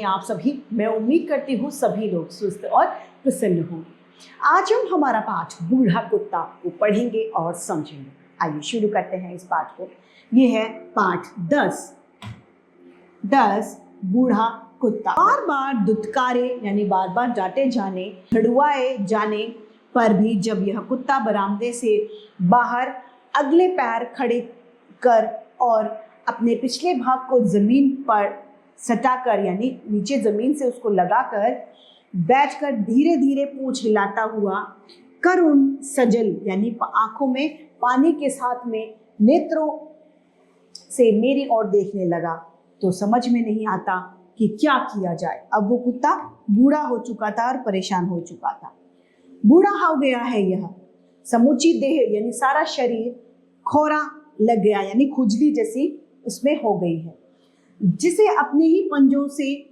हैं आप सभी? मैं उम्मीद करती हूँ सभी लोग स्वस्थ और प्रसन्न होंगे। आज हम हमारा पाठ बूढ़ा कुत्ता को पढ़ेंगे और समझेंगे। आइए शुरू करते हैं इस पाठ को। ये है पाठ 10 बूढ़ा कुत्ता। बार बार दुत्कारे यानी बार बार डांटे जाने, झड़ुआए जाने पर भी जब यह कुत्ता बरामदे से बाहर अगले पैर खड़े कर और अपने पिछले भाग को जमीन पर सटाकर यानी नीचे जमीन से उसको लगाकर बैठकर धीरे धीरे पूंछ हिलाता हुआ करुण सजल यानी आंखों में पानी के साथ में नेत्रों से मेरी ओर देखने लगा, तो समझ में नहीं आता कि क्या किया जाए। अब वो कुत्ता बूढ़ा हो चुका था और परेशान हो चुका था। बूढ़ा हो गया है, यह समूची देह यानी सारा शरीर खोरा लग गया यानी खुजली जैसी उसमें हो गई है, जिसे अपने ही पंजों से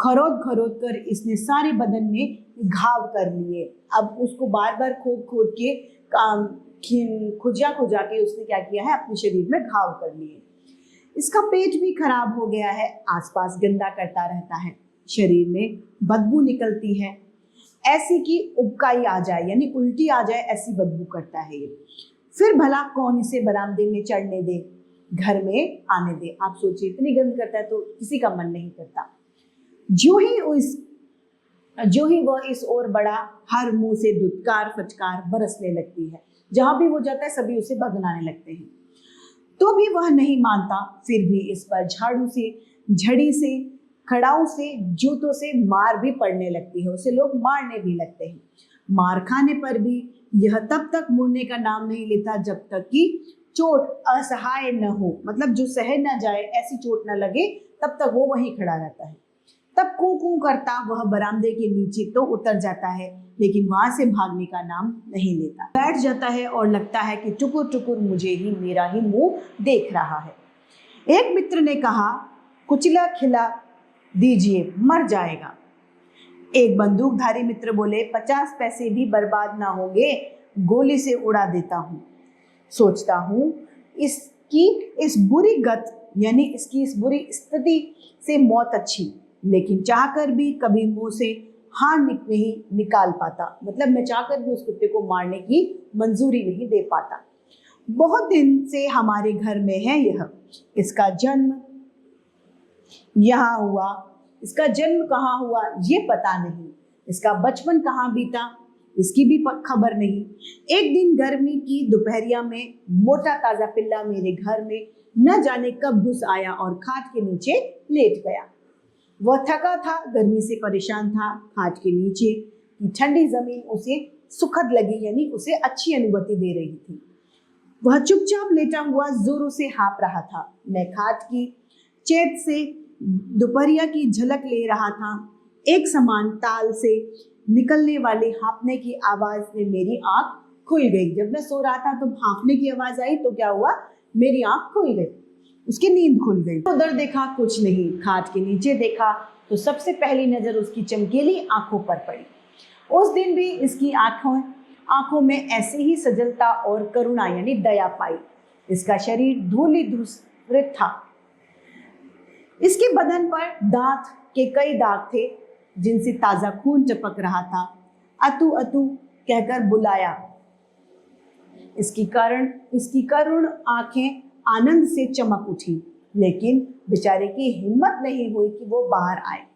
खरोद खरोद कर इसने सारे बदन में घाव कर लिए। अब उसको बार बार खोद खोद के खुजा के उसने क्या किया है, अपने शरीर में घाव कर लिए। इसका पेट भी खराब हो गया है, आसपास गंदा करता रहता है, शरीर में बदबू निकलती है, ऐसी कि उबकाई आ जाए यानी उल्टी आ जाए ऐसी बदबू करता है ये। फिर भला कौन इसे बरामदे में चढ़ने दे, घर में आने दे। आप सोचिए, इतनी गंद करता है तो किसी का मन नहीं करता। जो ही वह इस ओर बड़ा, हर मुंह से दुत्कार फटकार बरसने लगती है। जहां भी वो जाता है सभी उसे भगनाने लगते हैं, तो भी वह नहीं मानता। फिर भी इस पर झाड़ू से, झड़ी से, खड़ाऊ से, जूतों से मार भी पड़ने लगती है, उसे लोग मारने भी लगते हैं। मार खाने पर भी यह तब तक मुड़ने का नाम नहीं लेता जब तक कि चोट असहाय न हो, मतलब जो सह न जाए, ऐसी चोट न लगे, तब तक वो वहीं खड़ा रहता है। तब कू कू करता वह बरामदे के नीचे तो उतर जाता है, लेकिन वहां से भागने का नाम नहीं लेता। बैठ जाता है और लगता है कि टुकुर टुकुर मुझे ही, मेरा ही मुंह देख रहा है। एक मित्र ने कहा, कुचला खिला दीजिए, मर जाएगा। एक बंदूकधारी मित्र बोले, 50 पैसे भी बर्बाद ना होंगे, गोली से उड़ा देता हूँ। सोचता हूँ इसकी इस बुरी गत यानी इसकी इस बुरी स्थिति से मौत अच्छी, लेकिन चाहकर भी कभी मुंह से हाँ नहीं निकाल पाता। मतलब मैं चाहकर भी उस कुत्ते को मारने की मंजूरी नहीं दे पाता। बहुत दिन से हमारे घर में है यह। इसका जन्म यहाँ हुआ, इसका जन्म कहाँ हुआ ये पता नहीं, इसका बचपन कहाँ बीता इसकी भी खबर नहीं। एक दिन गर्मी की दोपहरिया में मोटा ताजा पिल्ला मेरे घर में न जाने कब घुस आया और खाट के नीचे लेट गया। वह थका था, गर्मी से परेशान था। खाट के नीचे की ठंडी जमीन उसे सुखद लगी यानी उसे अच्छी अनुभूति दे रही थी। वह चुपचाप लेटा हुआ जोरों से हाँफ रहा था। मैं खाट की चेत से दोपहरिया की झलक ले रहा था। एक समान ताल से निकलने वाले हाँफने की आवाज ने मेरी आंख खुल गई। जब मैं सो रहा था तो हाँफने की आवाज आई तो क्या हुआ, मेरी आंख खुल गई, उसकी नींद खुल गई। उधर देखा, कुछ नहीं। खाट के नीचे देखा तो सबसे पहली नजर उसकी चमकीली आंखों पर पड़ी। उस दिन भी इसकी आंखों में ऐसी ही सजलता और करुणा यानी दया पाई। इसका शरीर धूली धूसरित था। इसके बदन पर दांत के कई दाग थे जिनसे ताजा खून टपक रहा था। अतु अतु कहकर बुलाया। इसकी करुण आंखें आनंद से चमक उठी, लेकिन बेचारे की हिम्मत नहीं हुई कि वो बाहर आए।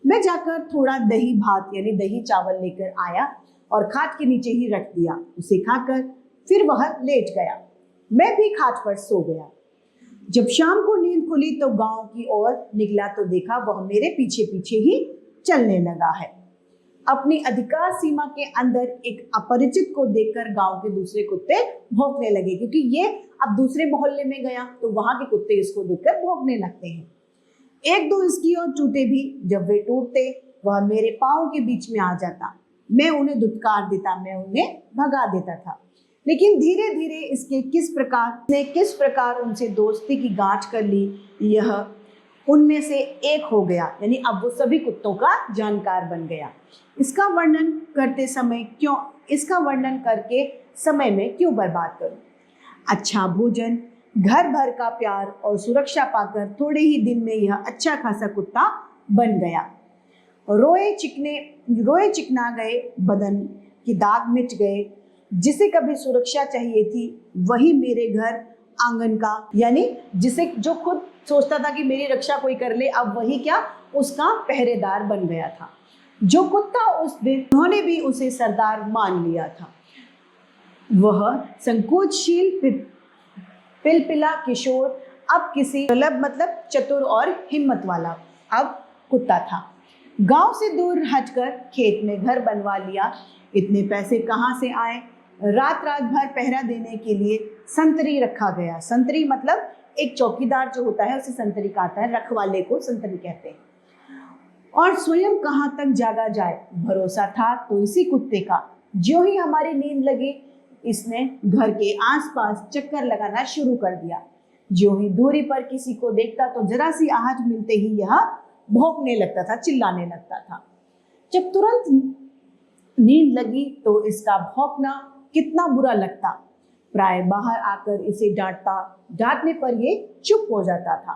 मैं जाकर थोड़ा दही भात यानी दही चावल लेकर आया और खाट के नीचे ही रख दिया। उसे खाकर फिर वह लेट गया। मैं भी खाट पर सो गया। जब शाम को नींद खुली तो गांव की ओर निकला तो देखा वह मेरे पीछे पीछे ही चलने लगा है। अपनी अधिकार सीमा के अंदर एक अपरिचित को देखकर गांव के दूसरे कुत्ते भौंकने लगे, क्योंकि ये अब दूसरे मोहल्ले में गया तो वहां के कुत्ते इसको देखकर भौंकने लगते हैं। एक दो इसकी ओर टूटे भी। जब वे टूटते वह मेरे पाँव के बीच में आ जाता। मैं उन्हें धुतकार देता, मैं उन्हें भगा देता था। लेकिन धीरे धीरे इसने किस प्रकार उनसे दोस्ती की गांठ कर ली, यह उनमें से एक हो गया यानी अब वो सभी कुत्तों का जानकार बन गया। इसका वर्णन करके समय में क्यों बर्बाद करूं। अच्छा भोजन, घर भर का प्यार और सुरक्षा पाकर थोड़े ही दिन में यह अच्छा खासा कुत्ता बन गया। रोए चिकना गए, बदन के दाग मिट गए। जिसे कभी सुरक्षा चाहिए थी वही मेरे घर आंगन का, यानी जो खुद सोचता था कि मेरी रक्षा कोई कर ले, अब वही क्या उसका पहरेदार बन गया था। जो कुत्ता उस दिन उन्होंने भी उसे सरदार मान लिया था। वह संकोचशील पिलपिला किशोर अब किसी मतलब चतुर और हिम्मत वाला अब कुत्ता था। गांव से दूर हटकर खेत में घर बनवा लिया। इतने पैसे कहाँ से आए? रात भर पहरा देने के लिए संतरी रखा गया। संतरी मतलब एक चौकीदार जो होता है उसे संतरी कहता है, रखवाले को संतरी कहते हैं। और स्वयं कहाँ तक जागा जाए, भरोसा था तो इसी कुत्ते का। ज्यों ही हमारी नींद लगी, इसने घर के आसपास चक्कर लगाना शुरू कर दिया। ज्यों ही दूरी पर किसी को देखता तो जरा सी आहट मिलते ही यह भौंकने लगता था, चिल्लाने लगता था। जब तुरंत नींद लगी तो इसका भौंकना कितना बुरा लगता। प्राय बाहर आकर इसे डांटने पर ये चुप हो जाता था।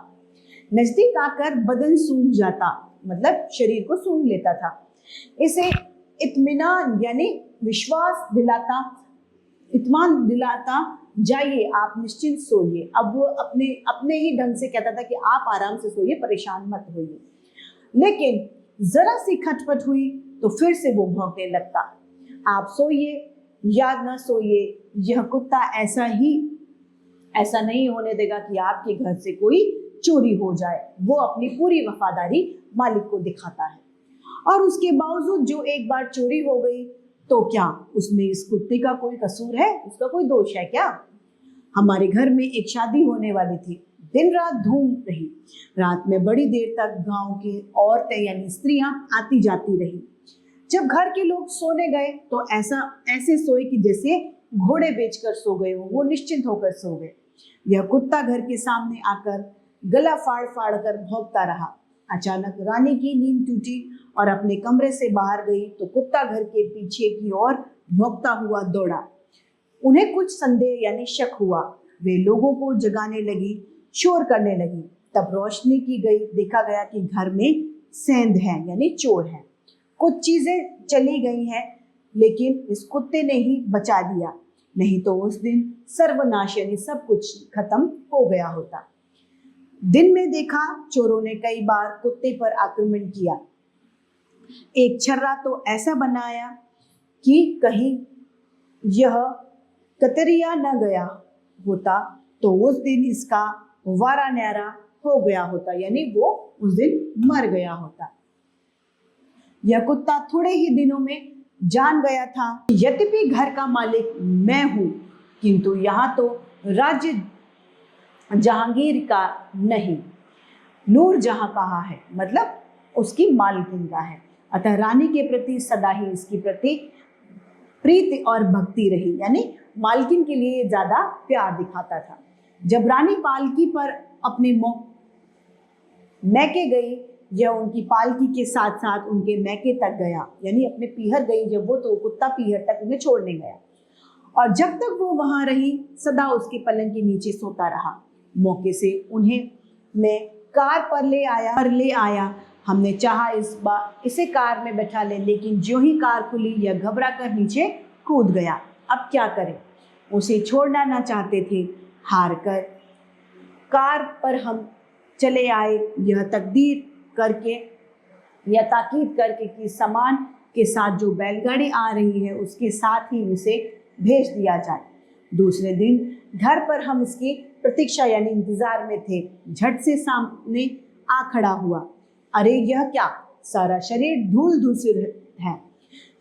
नजदीक आकर बदन सूंघ जाता, मतलब शरीर को सूंघ लेता था। इसे इत्मीनान यानी इत्मीनान दिलाता, जाइए आप निश्चिंत सोइए। अब वो अपने ही ढंग से कहता था कि आप आराम से सोइए, परेशान मत होइए। लेकिन जरा सी खटपट हुई तो फिर से वो भौंकने लगता। आप सोइए या न सोइए, यह कुत्ता ऐसा नहीं होने देगा कि आपके घर से कोई चोरी हो जाए। वो अपनी पूरी वफादारी मालिक को दिखाता है। और उसके बावजूद जो एक बार चोरी हो गई तो क्या उसमें इस कुत्ते का कोई कसूर है? उसका कोई दोष है क्या? हमारे घर में एक शादी होने वाली थी। दिन रात धूम रही। रात में बड़ी देर तक गांव की औरतें यानी स्त्रियां आती जाती रही। जब घर के लोग सोने गए तो ऐसे सोए कि जैसे घोड़े बेचकर सो गए हो, वो निश्चिंत होकर सो गए। यह कुत्ता घर के सामने आकर गला फाड़ फाड़ कर भौंकता रहा। अचानक रानी की नींद टूटी और अपने कमरे से बाहर गई तो कुत्ता घर के पीछे की ओर भौंकता हुआ दौड़ा। उन्हें कुछ संदेह यानी शक हुआ। वे लोगों को जगाने लगी, शोर करने लगी। तब रोशनी की गई, देखा गया कि घर में सेंध है यानी चोर है। कुछ चीजें चली गई हैं, लेकिन इस कुत्ते ने ही बचा लिया, नहीं तो उस दिन सर्वनाश यानी सब कुछ खत्म हो गया होता। दिन में देखा चोरों ने कई बार कुत्ते पर आक्रमण किया। एक छर्रा तो ऐसा बनाया कि कहीं यह कतरिया न गया होता तो उस दिन इसका वारा न्यारा हो गया होता, यानी वो उस दिन मर गया होता। यह कुत्ता थोड़े ही दिनों में जान गया था, यद्यपि घर का मालिक मैं हूं, किंतु यहाँ तो राज्य जहांगीर का नहीं, नूर जहां कहा है, मतलब उसकी मालकिन का है। अतः रानी के प्रति सदा ही इसकी प्रति प्रीति और भक्ति रही, यानी मालकिन के लिए ज्यादा प्यार दिखाता था। जब रानी पालकी पर अपने मैके गई, यह उनकी पालकी के साथ साथ उनके मैके तक गया, यानी अपने पीहर गई जब वो, तो कुत्ता पीहर तक उन्हें छोड़ने गया। और जब तक वो वहां रही सदा उसके पलंग के नीचे सोता रहा। मौके से उन्हें मैं कार पर ले आया। हमने चाहा इसे कार में बैठा ले, लेकिन जो ही कार खुली यह घबरा कर नीचे कूद गया। अब क्या करें? उसे छोड़ना ना चाहते थे। हार कर कार पर हम चले आए, यह ताकीद करके कि सामान के साथ जो बैलगाड़ी आ रही है उसके साथ ही उसे भेज दिया जाए। दूसरे दिन घर पर हम इसकी प्रतीक्षा यानी इंतजार में थे। झट से सामने आ खड़ा हुआ। अरे यह क्या, सारा शरीर धूल धूसिल है।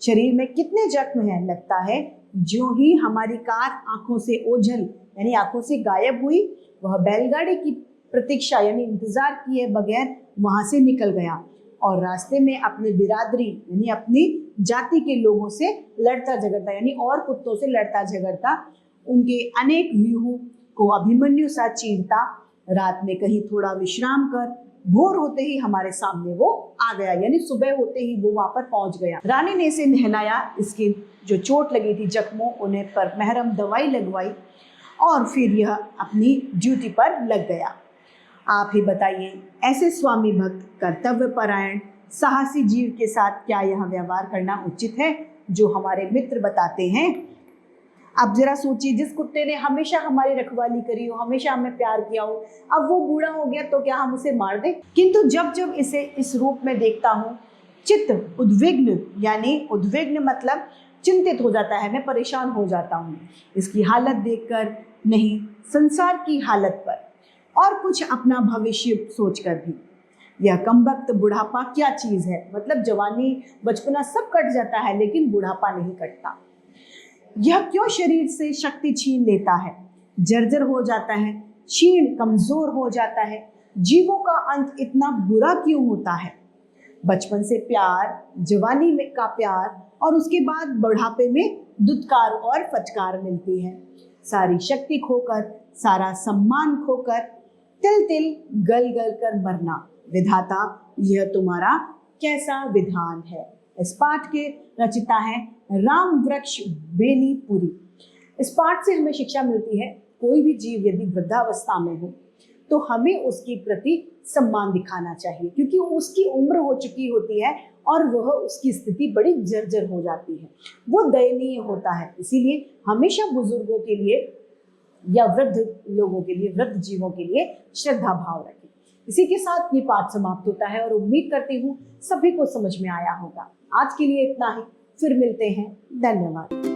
शरीर में कितने जख्म हैं। लगता है जो ही हमारी कार आंखों से ओझल यानी आंखों से गायब हुई, वह बैलगाड़ी की प्रतीक्षा यानी इंतजार किए बगैर वहां से निकल गया और रास्ते में अपनी बिरादरी यानी अपनी जाति के लोगों से लड़ता झगड़ता यानी और कुत्तों से लड़ता झगड़ता, उनके अनेक व्यूहों को अभिमन्यु सा चीरता रात में कहीं थोड़ा विश्राम कर भोर होते ही हमारे सामने वो आ गया, यानी सुबह होते ही वो वहां पर पहुंच गया। रानी ने इसे नहलाया, इसकी जो चोट लगी थी जख्मों उन्हें पर महरम दवाई लगवाई और फिर यह अपनी ड्यूटी पर लग गया। आप ही बताइए, ऐसे स्वामी भक्त, कर्तव्य परायण, साहसी जीव के साथ क्या यह व्यवहार करना उचित है जो हमारे मित्र बताते हैं? अब जरा सोचिए, जिस कुत्ते ने हमेशा हमारी रखवाली करी हो, हमेशा हमें प्यार किया हो, अब वो बूढ़ा हो गया तो क्या हम उसे मार दें? किंतु जब जब इसे इस रूप में देखता हूँ, चित्त उद्विग्न, यानी उद्विग्न मतलब चिंतित हो जाता है, मैं परेशान हो जाता हूँ इसकी हालत देखकर, नहीं संसार की हालत पर, और कुछ अपना भविष्य सोचकर भी। यह कमबख्त बुढ़ापा क्या चीज है? मतलब जवानी बचपना सब कट जाता है लेकिन बुढ़ापा नहीं कटता। यह क्यों शरीर से शक्ति छीन लेता है, जर्जर हो जाता है, क्षीण कमजोर हो जाता है? जीवों का अंत इतना बुरा क्यों होता है? बचपन से प्यार, जवानी में का प्यार, और उसके बाद बुढ़ापे में दुत्कार और फटकार मिलती है। सारी शक्ति खोकर, सारा सम्मान खोकर, तिल तिल गल गल कर मरना। विधाता, यह तुम्हारा कैसा विधान है? इस पाठ के रचिता है राम वृक्ष बेनीपुरी। इस पाठ से हमें शिक्षा मिलती है, कोई भी जीव यदि वृद्धावस्था में हो तो हमें उसके प्रति सम्मान दिखाना चाहिए, क्योंकि उसकी उम्र हो चुकी होती है और वह उसकी स्थिति बड़ी जर्जर हो जाती है, वो दयनीय होता है। इसीलिए हमेशा बुजुर्गों के लिए या वृद्ध लोगों के लिए, वृद्ध जीवों के लिए श्रद्धा भाव रखें। इसी के साथ ये पाठ समाप्त होता है और उम्मीद करती हूँ सभी को समझ में आया होगा। आज के लिए इतना ही, फिर मिलते हैं। धन्यवाद।